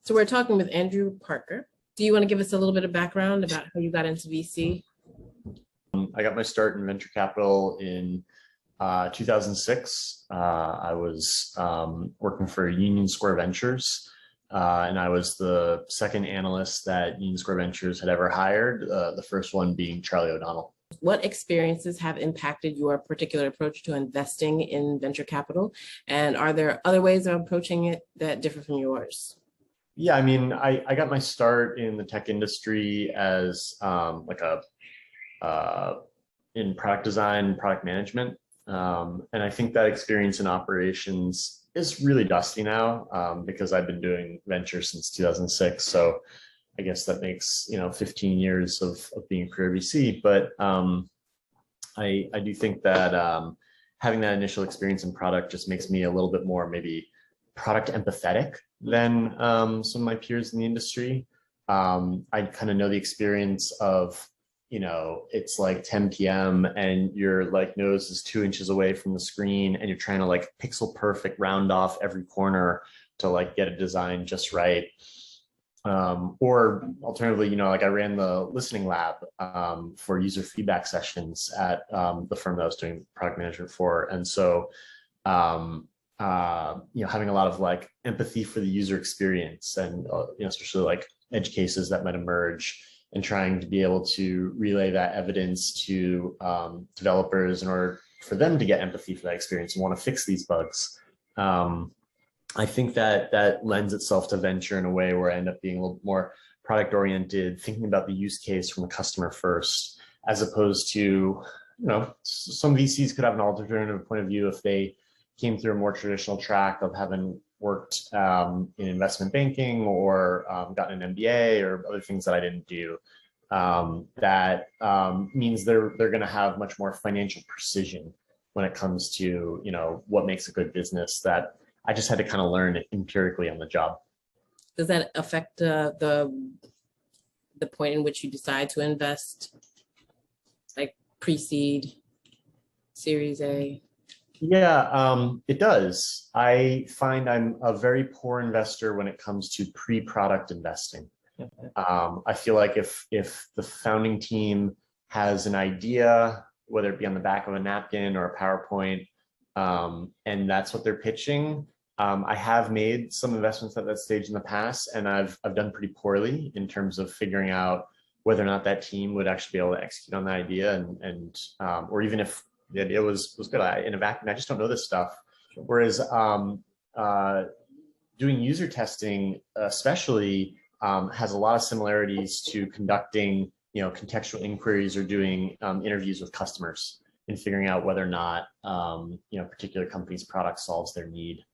So we're talking with Andrew Parker. Do you want to give us a little bit of background about how you got into VC? I got my start in venture capital in 2006. I was working for Union Square Ventures, and I was the second analyst that Union Square Ventures had ever hired, the first one being Charlie O'Donnell. What experiences have impacted your particular approach to investing in venture capital? And are there other ways of approaching it that differ from yours? Yeah, I mean, I got my start in the tech industry as in product design, product management. And I think that experience in operations is really dusty now because I've been doing venture since 2006. So I guess that makes, 15 years of being a career VC. But I do think that having that initial experience in product just makes me a little bit more maybe product empathetic than some of my peers in the industry. I kind of know the experience of, it's like 10 p.m. and your nose is 2 inches away from the screen and you're trying to pixel perfect round off every corner to get a design just right. Or alternatively, I ran the listening lab for user feedback sessions at the firm that I was doing product management for. And so, having a lot of empathy for the user experience and, especially edge cases that might emerge and trying to be able to relay that evidence to developers in order for them to get empathy for that experience and want to fix these bugs. I think that lends itself to venture in a way where I end up being a little more product oriented, thinking about the use case from the customer first, as opposed to, some VCs could have an alternative point of view if they came through a more traditional track of having worked in investment banking or gotten an MBA or other things that I didn't do. That means they're going to have much more financial precision when it comes to, what makes a good business that I just had to kind of learn empirically on the job. Does that affect the point in which you decide to invest, like pre-seed, Series A? Yeah, it does. I find I'm a very poor investor when it comes to pre-product investing. I feel like if the founding team has an idea, whether it be on the back of a napkin or a PowerPoint, and that's what they're pitching, I have made some investments at that stage in the past, and I've done pretty poorly in terms of figuring out whether or not that team would actually be able to execute on the idea, and or even if the idea was good. In a vacuum, I just don't know this stuff. Whereas doing user testing, especially, has a lot of similarities to conducting, contextual inquiries or doing interviews with customers and figuring out whether or not, a particular company's product solves their need.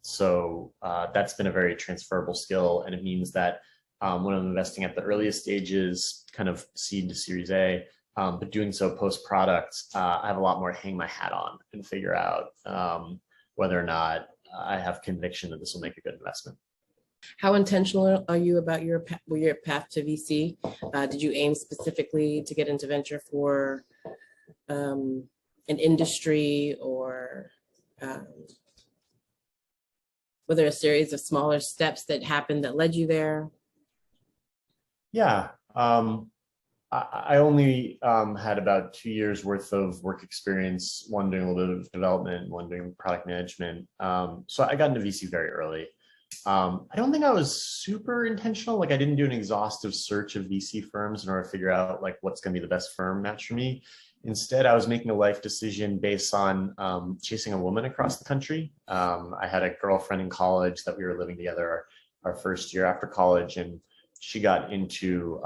So that's been a very transferable skill, and it means that when I'm investing at the earliest stages, kind of seed to Series A, but doing so post-product, I have a lot more to hang my hat on and figure out whether or not I have conviction that this will make a good investment. How intentional are you about your path to VC? Did you aim specifically to get into venture for an industry, or were there a series of smaller steps that happened that led you there? Yeah. I only had about 2 years worth of work experience, one doing a little bit of development, one doing product management. So I got into VC very early. I don't think I was super intentional. I didn't do an exhaustive search of VC firms in order to figure out what's going to be the best firm match for me. Instead, I was making a life decision based on chasing a woman across the country. I had a girlfriend in college that we were living together our first year after college, and she got into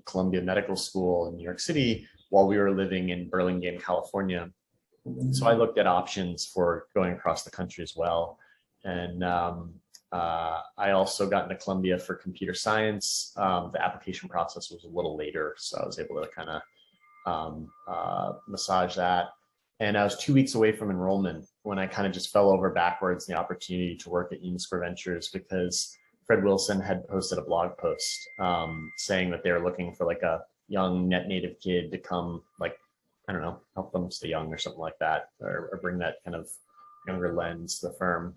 Columbia Medical School in New York City while we were living in Burlingame, California. So I looked at options for going across the country as well. And I also got into Columbia for computer science. The application process was a little later, so I was able to kind of massage that. And I was 2 weeks away from enrollment when I kind of just fell over backwards in the opportunity to work at Union Square Ventures, because Fred Wilson had posted a blog post saying that they were looking for a young net native kid to come, I don't know, help them stay young or something like that, or bring that kind of younger lens to the firm.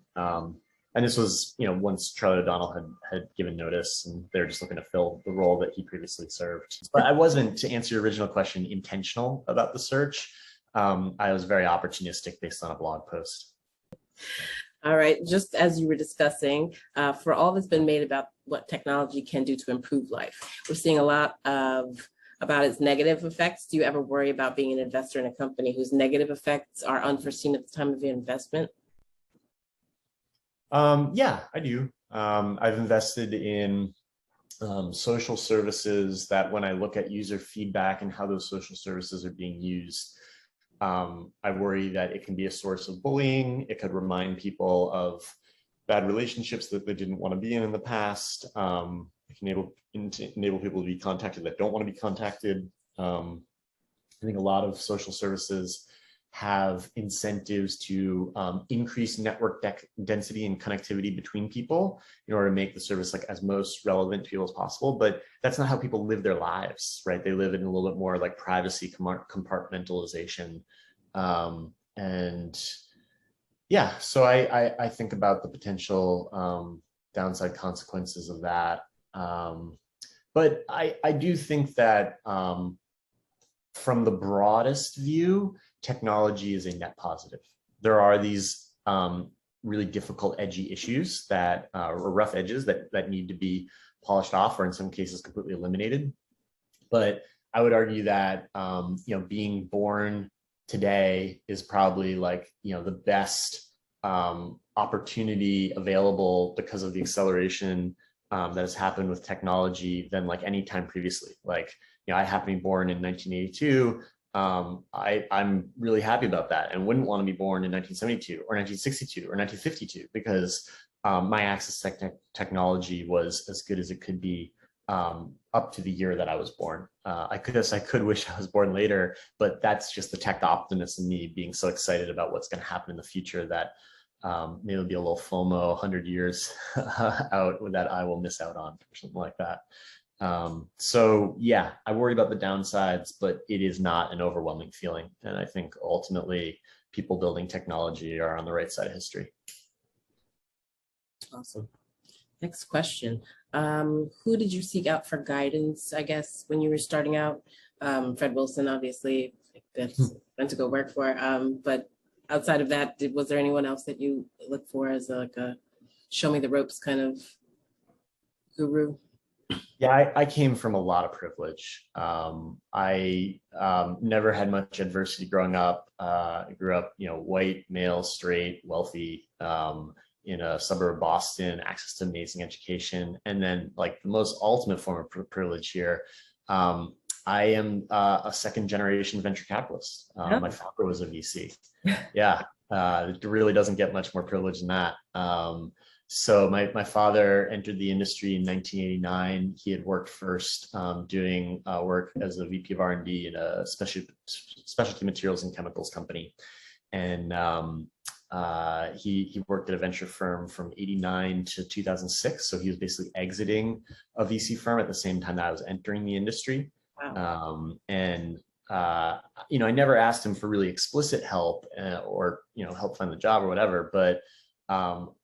And this was, once Charlie O'Donnell had given notice, and they're just looking to fill the role that he previously served. But I wasn't, to answer your original question, intentional about the search. I was very opportunistic based on a blog post. All right, just as you were discussing, for all that's been made about what technology can do to improve life, we're seeing a lot about its negative effects. Do you ever worry about being an investor in a company whose negative effects are unforeseen at the time of your investment? Yeah, I do. I've invested in social services that, when I look at user feedback and how those social services are being used, I worry that it can be a source of bullying. It could remind people of bad relationships that they didn't want to be in the past. It can enable people to be contacted that don't want to be contacted. I think a lot of social services have incentives to increase network density and connectivity between people in order to make the service like as most relevant to people as possible. But that's not how people live their lives, right? They live in a little bit more like privacy compartmentalization. And yeah, so I think about the potential downside consequences of that. But I do think that from the broadest view, technology is a net positive. There are these really difficult, edgy issues that, or rough edges that need to be polished off, or in some cases completely eliminated. But I would argue that being born today is probably like the best opportunity available because of the acceleration that has happened with technology than like any time previously. Like I happened to be born in 1982. I'm really happy about that, and wouldn't want to be born in 1972 or 1962 or 1952 because my access to technology was as good as it could be up to the year that I was born. I could wish I was born later, but that's just the tech optimist in me being so excited about what's going to happen in the future that maybe it'll be a little FOMO 100 years out that I will miss out on, or something like that. So yeah, I worry about the downsides, but it is not an overwhelming feeling. And I think ultimately people building technology are on the right side of history. Awesome. Next question. Who did you seek out for guidance, I guess, when you were starting out? Fred Wilson, obviously, that's went to go work for. But outside of that, was there anyone else that you look for as like a show me the ropes kind of guru? Yeah, I came from a lot of privilege. I never had much adversity growing up. I grew up, white, male, straight, wealthy, in a suburb of Boston, access to amazing education. And then like the most ultimate form of privilege here, I am a second generation venture capitalist. My father was a VC. Yeah, it really doesn't get much more privilege than that. So my father entered the industry in 1989. He had worked first doing work as a VP of R&D in a specialty materials and chemicals company. And he worked at a venture firm from 89 to 2006. So he was basically exiting a VC firm at the same time that I was entering the industry. Wow. I never asked him for really explicit help or help find the job or whatever, but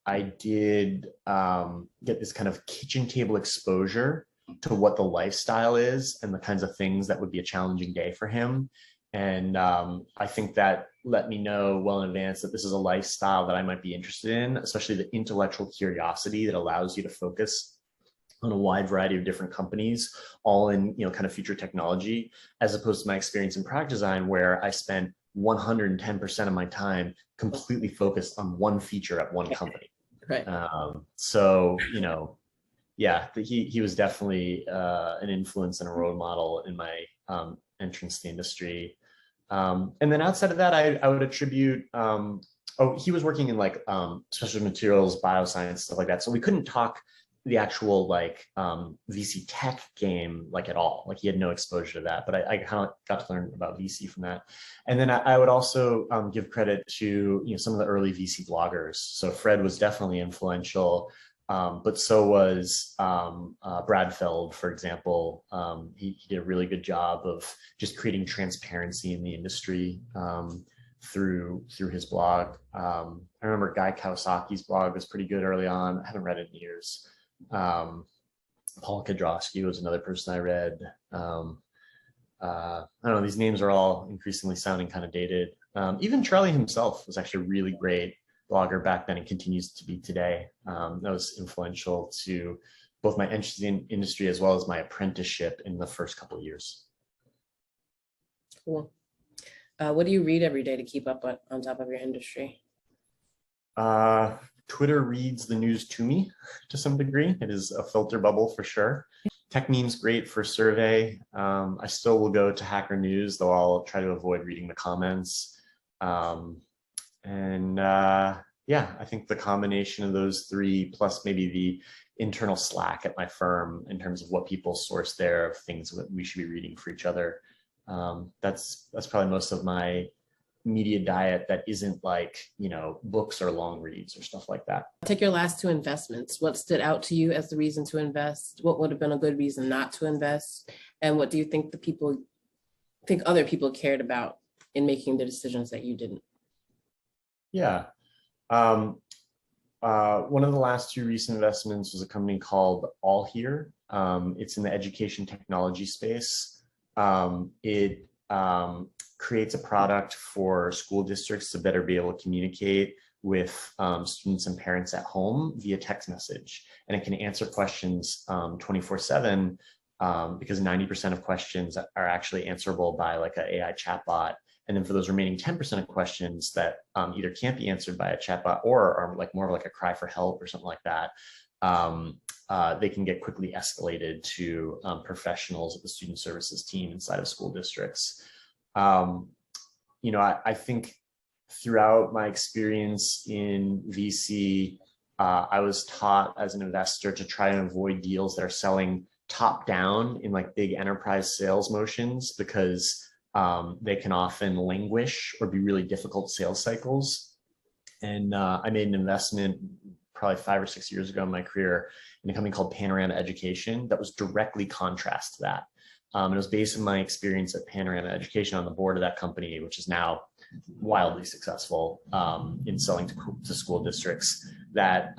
I did get this kind of kitchen table exposure to what the lifestyle is and the kinds of things that would be a challenging day for him. And I think that let me know well in advance that this is a lifestyle that I might be interested in, especially the intellectual curiosity that allows you to focus on a wide variety of different companies, all in kind of future technology, as opposed to my experience in product design, where I spent 110% of my time completely focused on one feature at one company. Right. Yeah, he was definitely an influence and a role model in my entrance to the industry. And then outside of that, I would attribute, he was working in like special materials, bioscience, stuff like that. So we couldn't talk the actual like VC tech game like at all. Like he had no exposure to that, but I kind of got to learn about VC from that. And then I would also give credit to some of the early VC bloggers. So Fred was definitely influential, but so was Brad Feld, for example. He did a really good job of just creating transparency in the industry. through his blog. I remember Guy Kawasaki's blog was pretty good early on. I haven't read it in years. Paul Kedrowski was another person I read. I don't know, these names are all increasingly sounding kind of dated. Even Charlie himself was actually a really great blogger back then and continues to be today. That was influential to both my entry in industry as well as my apprenticeship in the first couple of years. Cool. What do you read every day to keep up on top of your industry? Twitter reads the news to me to some degree. It is a filter bubble for sure. Tech meme's great for survey. I still will go to Hacker News, though I'll try to avoid reading the comments. Yeah, I think the combination of those three, plus maybe the internal Slack at my firm in terms of what people source there of things that we should be reading for each other. That's probably most of my media diet that isn't like, you know, books or long reads or stuff like that. Take your last two investments. What stood out to you as the reason to invest? What would have been a good reason not to invest? And what do you think other people cared about in making the decisions that you didn't? Yeah. One of the last two recent investments was a company called All Here. It's in the education technology space. It creates a product for school districts to better be able to communicate with students and parents at home via text message. And it can answer questions 24/7 because 90% of questions are actually answerable by like an AI chatbot. And then for those remaining 10% of questions that either can't be answered by a chatbot or are like more of like a cry for help or something like that, they can get quickly escalated to professionals at the student services team inside of school districts. You know, I think throughout my experience in VC, I was taught as an investor to try and avoid deals that are selling top down in like big enterprise sales motions because they can often languish or be really difficult sales cycles. And I made an investment probably 5 or 6 years ago in my career in a company called Panorama Education that was directly contrast to that. It was based on my experience at Panorama Education on the board of that company, which is now wildly successful in selling to school districts, that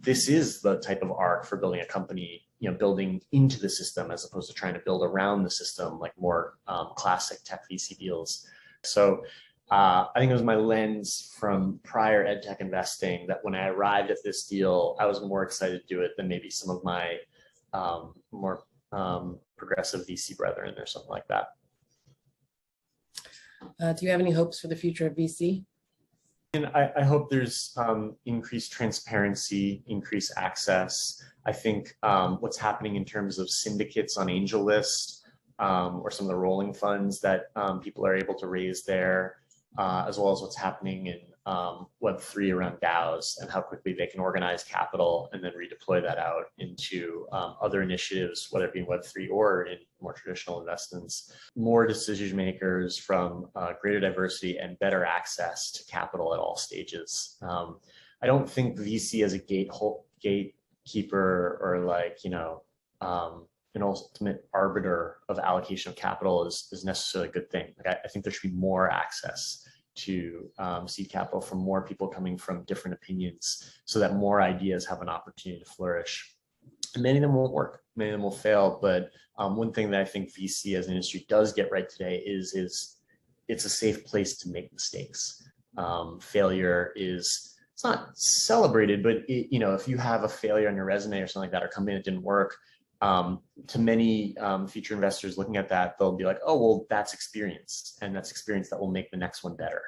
this is the type of arc for building a company, you know, building into the system as opposed to trying to build around the system like more classic tech VC deals. So I think it was my lens from prior ed tech investing that when I arrived at this deal, I was more excited to do it than maybe some of my more progressive VC brethren or something like that. Do you have any hopes for the future of VC? And I hope there's increased transparency, increased access. I think what's happening in terms of syndicates on AngelList or some of the rolling funds that people are able to raise there, as well as what's happening in Web3 around DAOs and how quickly they can organize capital and then redeploy that out into other initiatives, whether it be in Web3 or in more traditional investments. More decision makers from greater diversity and better access to capital at all stages. I don't think VC as a gatekeeper or like, you know, an ultimate arbiter of allocation of capital is necessarily a good thing. Like I think there should be more access to seed capital from more people coming from different opinions so that more ideas have an opportunity to flourish. And many of them won't work, many of them will fail, but one thing that I think VC as an industry does get right today is it's a safe place to make mistakes. Failure is, it's not celebrated, but you know, if you have a failure on your resume or something like that, or company that didn't work, to many future investors looking at that, they'll be like, oh, well, that's experience, and that's experience that will make the next one better.